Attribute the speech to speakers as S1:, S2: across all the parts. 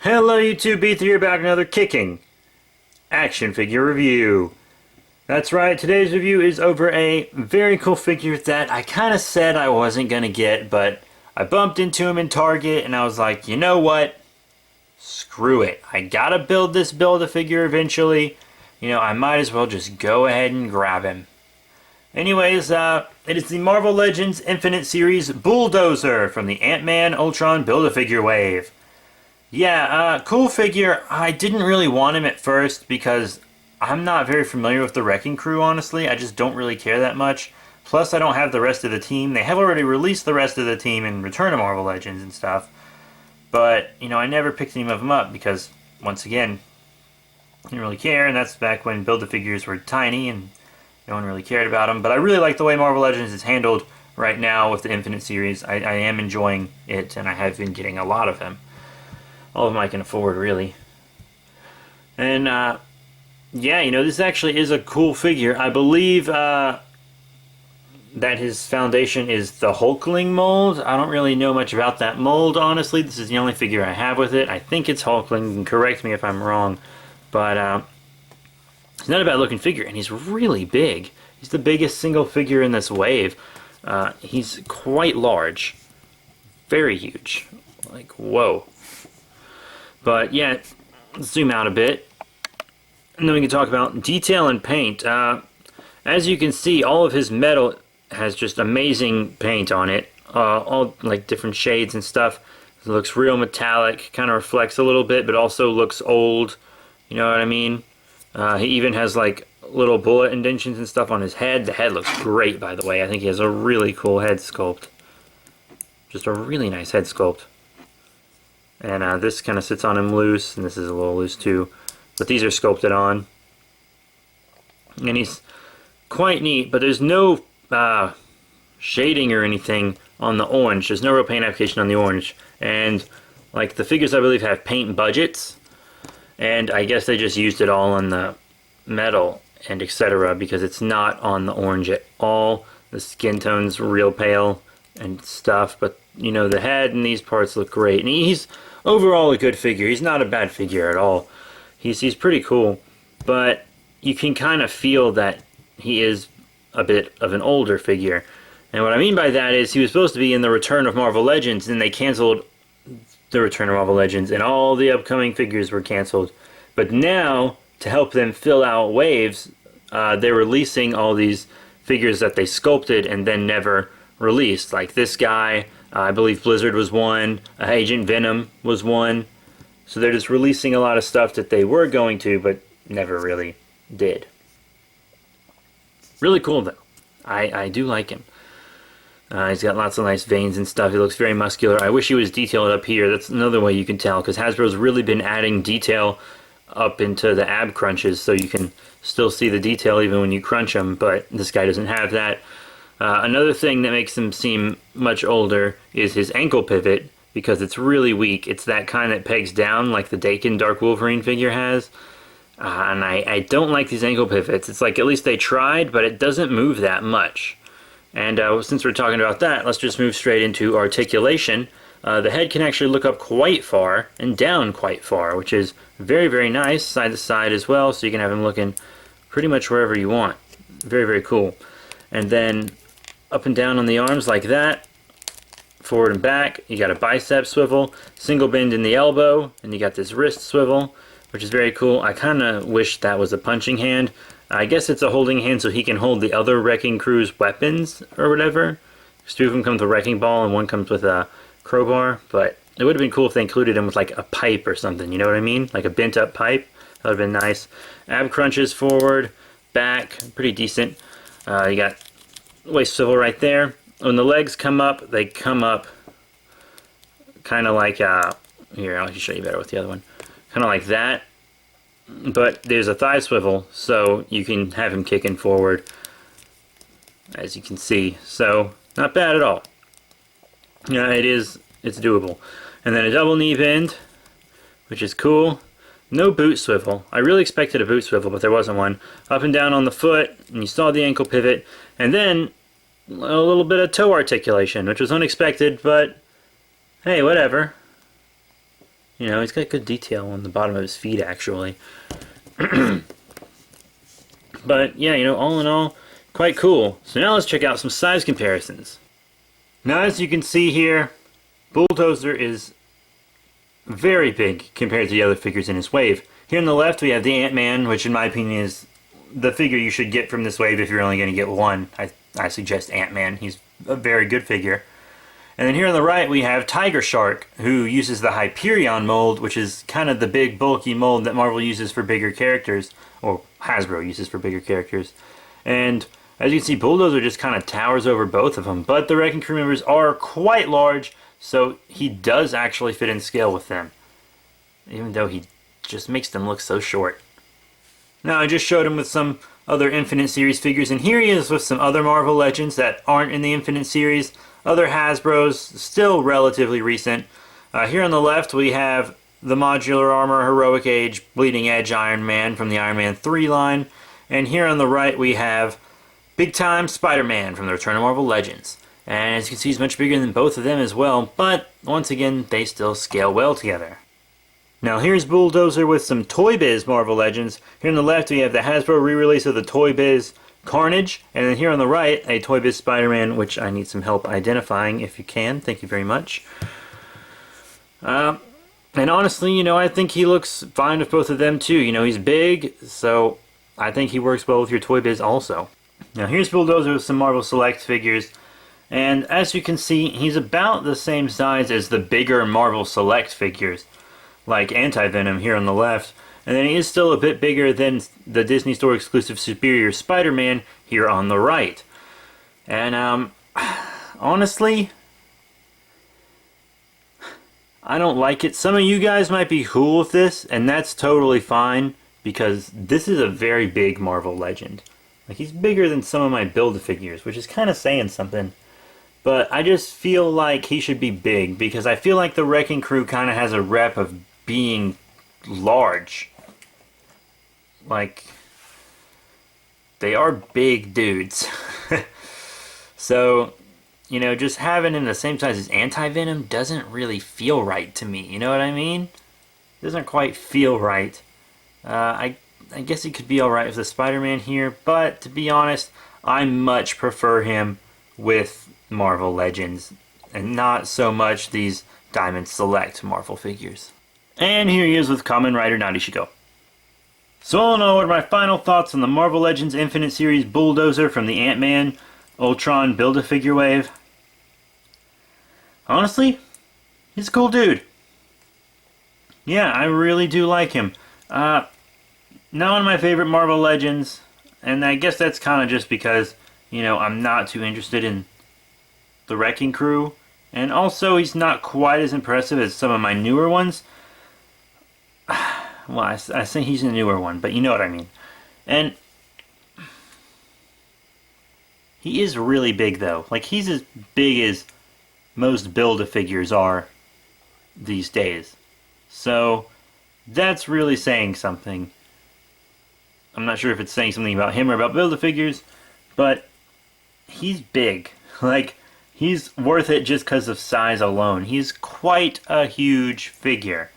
S1: Hello YouTube, B3 here back with another kicking action figure review. That's right, today's review is over a very cool figure that I kind of said I wasn't going to get, but I bumped into him in Target and I was like, you know what? Screw it. I gotta build this Build-A-Figure eventually. You know, I might as well just go ahead and grab him. Anyways, it is the Marvel Legends Infinite Series Bulldozer from the Ant-Man Ultron Build-A-Figure wave. Yeah, cool figure. I didn't really want him at first because I'm not very familiar with the Wrecking Crew, honestly. I just don't really care that much. Plus, I don't have the rest of the team. They have already released the rest of the team in Return of Marvel Legends and stuff. But, you know, I never picked any of them up because, once again, I didn't really care. And that's back when Build-A-Figures were tiny and no one really cared about them. But I really like the way Marvel Legends is handled right now with the Infinite Series. I am enjoying it, and I have been getting a lot of them. All of them I can afford, really. And, yeah, you know, this actually is a cool figure. I believe that his foundation is the Hulkling mold. I don't really know much about that mold, honestly. This is the only figure I have with it. I think it's Hulkling. You can correct me if I'm wrong. But, he's not a bad-looking figure, and he's really big. He's the biggest single figure in this wave. He's quite large. Very huge. Like, whoa. But yeah, let's zoom out a bit, and then we can talk about detail and paint. As you can see, all of his metal has just amazing paint on it, all like different shades and stuff. It looks real metallic, kind of reflects a little bit, but also looks old. You know what I mean? He even has like little bullet indentions and stuff on his head. The head looks great, by the way. I think he has a really cool head sculpt. Just a really nice head sculpt. And this kind of sits on him loose, and this is a little loose too. But these are sculpted on. And he's quite neat, but there's no shading or anything on the orange. There's no real paint application on the orange. And like the figures I believe have paint budgets, and I guess they just used it all on the metal and etc. because it's not on the orange at all. The skin tone's real pale and stuff, but you know, the head and these parts look great. And he's overall a good figure. He's not a bad figure at all. He's pretty cool, but you can kind of feel that he is a bit of an older figure. And what I mean by that is he was supposed to be in the Return of Marvel Legends, and they canceled the Return of Marvel Legends, and all the upcoming figures were canceled. But now, to help them fill out waves, they're releasing all these figures that they sculpted and then never released. Like this guy, I believe Blizzard was one, Agent Venom was one. So they're just releasing a lot of stuff that they were going to, but never really did. Really cool though. I do like him. He's got lots of nice veins and stuff. He looks very muscular. I wish he was detailed up here. That's another way you can tell, because Hasbro's really been adding detail up into the ab crunches, so you can still see the detail even when you crunch them, but this guy doesn't have that. Another thing that makes him seem much older is his ankle pivot, because it's really weak. It's that kind that pegs down like the Dakin Dark Wolverine figure has. And I don't like these ankle pivots. It's like at least they tried, but it doesn't move that much. And since we're talking about that, let's just move straight into articulation. The head can actually look up quite far and down quite far, which is very, very nice, side to side as well, so you can have him looking pretty much wherever you want. Very, very cool. And then up and down on the arms like that, forward and back. You got a bicep swivel, single bend in the elbow, and you got this wrist swivel, which is very cool. I kind of wish that was a punching hand. I guess it's a holding hand so he can hold the other Wrecking Crew's weapons or whatever. Two of them come with a wrecking ball and one comes with a crowbar, but it would have been cool if they included him with like a pipe or something, you know what I mean? Like a bent up pipe. That would have been nice. Ab crunches forward, back, pretty decent. You got waist swivel right there. When the legs come up, they come up kind of like, here, I'll show you better with the other one. Kind of like that. But there's a thigh swivel, so you can have him kicking forward, as you can see. So, not bad at all. Yeah, it's doable. And then a double knee bend, which is cool. No boot swivel. I really expected a boot swivel, but there wasn't one. Up and down on the foot, and you saw the ankle pivot. And then a little bit of toe articulation, which was unexpected, but hey, whatever. You know, he's got good detail on the bottom of his feet, actually. But, yeah, you know, all in all, quite cool. So now let's check out some size comparisons. Now, as you can see here, Bulldozer is very big compared to the other figures in his wave. Here on the left, we have the Ant-Man, which in my opinion is the figure you should get from this wave if you're only going to get one. I suggest Ant-Man. He's a very good figure. And then here on the right, we have Tiger Shark, who uses the Hyperion mold, which is kind of the big, bulky mold that Marvel uses for bigger characters, or Hasbro uses for bigger characters. And as you can see, Bulldozer just kind of towers over both of them, but the Wrecking Crew members are quite large, so he does actually fit in scale with them, even though he just makes them look so short. Now, I just showed him with some other Infinite Series figures, and here he is with some other Marvel Legends that aren't in the Infinite Series, other Hasbros, still relatively recent. Here on the left, we have the Modular Armor Heroic Age Bleeding Edge Iron Man from the Iron Man 3 line, and here on the right, we have Big Time Spider-Man from the Return of Marvel Legends. And as you can see, he's much bigger than both of them as well, but once again, they still scale well together. Now here's Bulldozer with some Toy Biz Marvel Legends. Here on the left, we have the Hasbro re-release of the Toy Biz Carnage, and then here on the right, a Toy Biz Spider-Man, which I need some help identifying if you can. Thank you very much. And honestly, you know, I think he looks fine with both of them too. You know, he's big, so I think he works well with your Toy Biz also. Now here's Bulldozer with some Marvel Select figures, and as you can see, he's about the same size as the bigger Marvel Select figures, like Anti-Venom here on the left, and then he is still a bit bigger than the Disney Store exclusive Superior Spider-Man here on the right. And honestly, I don't like it. Some of you guys might be cool with this, and that's totally fine, because this is a very big Marvel Legend. Like, he's bigger than some of my Build-A-Figures, which is kind of saying something. But I just feel like he should be big, because I feel like the Wrecking Crew kind of has a rep of being large. Like, they are big dudes. So, you know, just having him the same size as Anti-Venom doesn't really feel right to me. You know what I mean? It doesn't quite feel right. I guess he could be alright with the Spider-Man here, but to be honest, I much prefer him with Marvel Legends, and not so much these Diamond Select Marvel figures. And here he is with Kamen Rider Nadeshiko. So all in all, what are my final thoughts on the Marvel Legends Infinite Series Bulldozer from the Ant-Man Ultron Build-A-Figure wave? Honestly, he's a cool dude. Yeah, I really do like him. Not one of my favorite Marvel Legends, and I guess that's kind of just because, you know, I'm not too interested in the Wrecking Crew, and also he's not quite as impressive as some of my newer ones. Well, I say he's a newer one, but you know what I mean. And he is really big, though. Like, he's as big as most Build-A-Figures are these days. So, that's really saying something. I'm not sure if it's saying something about him or about Build-A-Figures, but he's big. Like, he's worth it just because of size alone. He's quite a huge figure.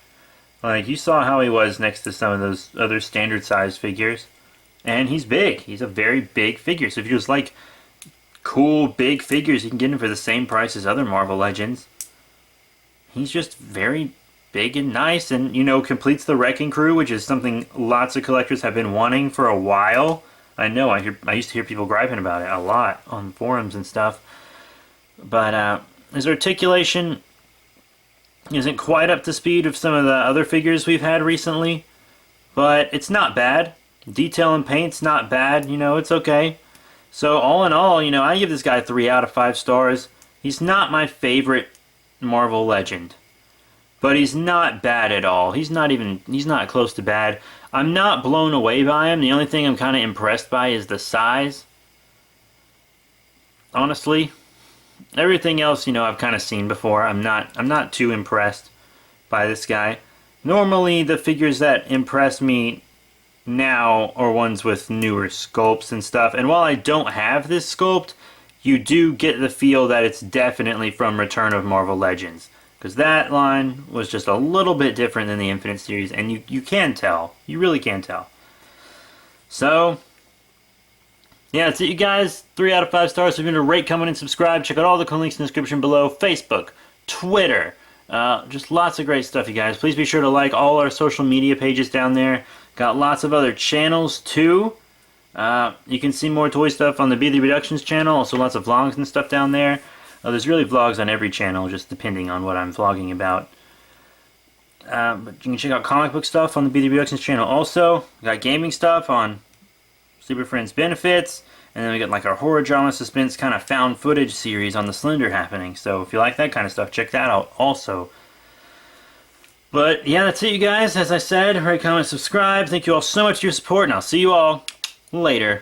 S1: Like, you saw how he was next to some of those other standard size figures. And he's big. He's a very big figure. So if you just like cool big figures, you can get him for the same price as other Marvel Legends. He's just very big and nice, and, you know, completes the Wrecking Crew, which is something lots of collectors have been wanting for a while. I know, I used to hear people griping about it a lot on forums and stuff. But his articulation isn't quite up to speed of some of the other figures we've had recently, but it's not bad. Detail and paint's not bad, you know, it's okay. So all in all, you know, I give this guy 3 out of 5 stars. He's not my favorite Marvel Legend, but he's not bad at all. He's not close to bad. I'm not blown away by him. The only thing I'm kind of impressed by is the size. Honestly, everything else, you know, I've kind of seen before. I'm not too impressed by this guy. Normally, the figures that impress me now are ones with newer sculpts and stuff. And while I don't have this sculpt, you do get the feel that it's definitely from Return of Marvel Legends. because that line was just a little bit different than the Infinite series, and you can tell. You really can tell. So, yeah, that's it, you guys. 3 out of 5 stars. If you're going to rate, comment, and subscribe, check out all the cool links in the description below. Facebook, Twitter, just lots of great stuff, you guys. Please be sure to like all our social media pages down there. Got lots of other channels, too. You can see more toy stuff on the Be The Reductions channel. Also lots of vlogs and stuff down there. There's really vlogs on every channel, just depending on what I'm vlogging about. But you can check out comic book stuff on the Be The Reductions channel also. We got gaming stuff on Super Friends Benefits. And then we got like our horror drama suspense kind of found footage series on the Slender Happening. So if you like that kind of stuff, check that out also. But yeah, that's it, you guys. As I said, rate, comment, subscribe. Thank you all so much for your support, and I'll see you all later.